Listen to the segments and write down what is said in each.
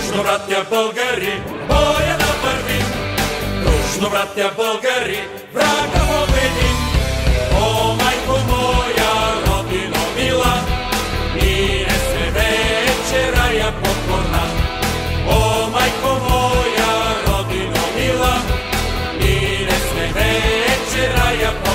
Дружно, братя българи, боя да вървим. Дружно, братя българи, врага победим. О, майко моя, родино мила, ние сме вече рая покорна. О, майко моя, родино мила, ние сме вече рая покорна.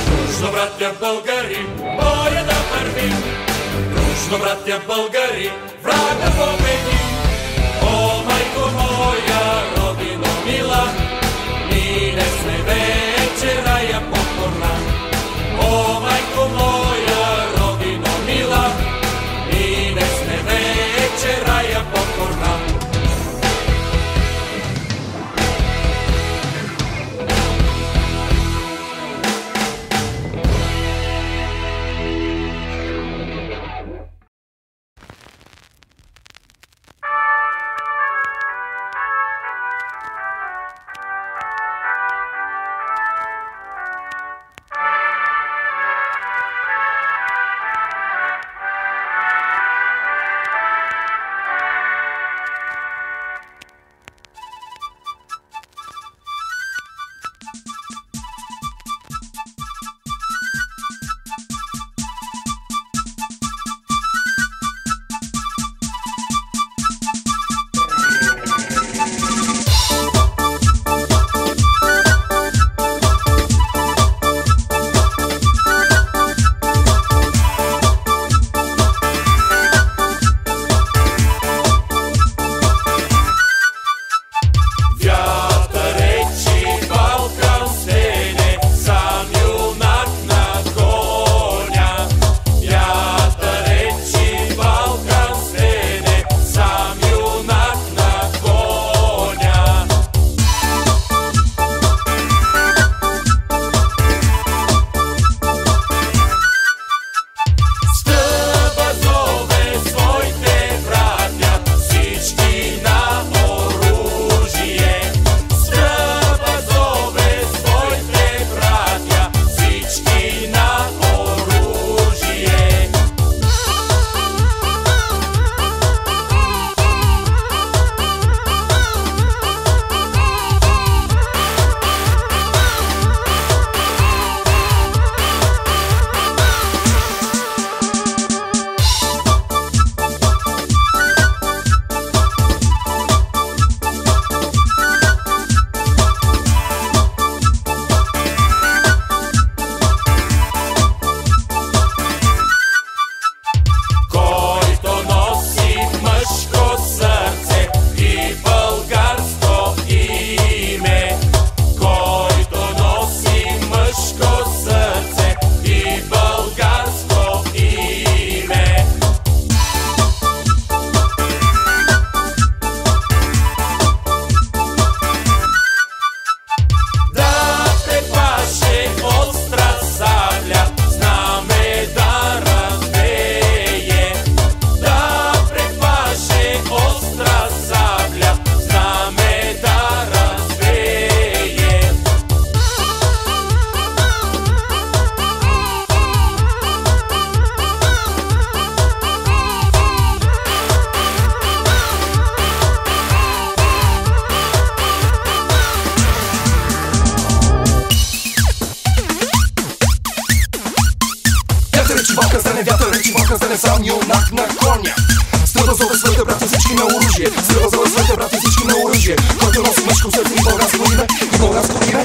Дружно, братя българи, боя да вървим. Дружно, братя българи, врага победим. О, майко моя, родино мила, ние сме вече рая покорна. О, майко моя, родино мила, ние сме вече рая покорна. Свива за своите брати всички на оръжие, който носи мъжко сърце и българско име, и българско име.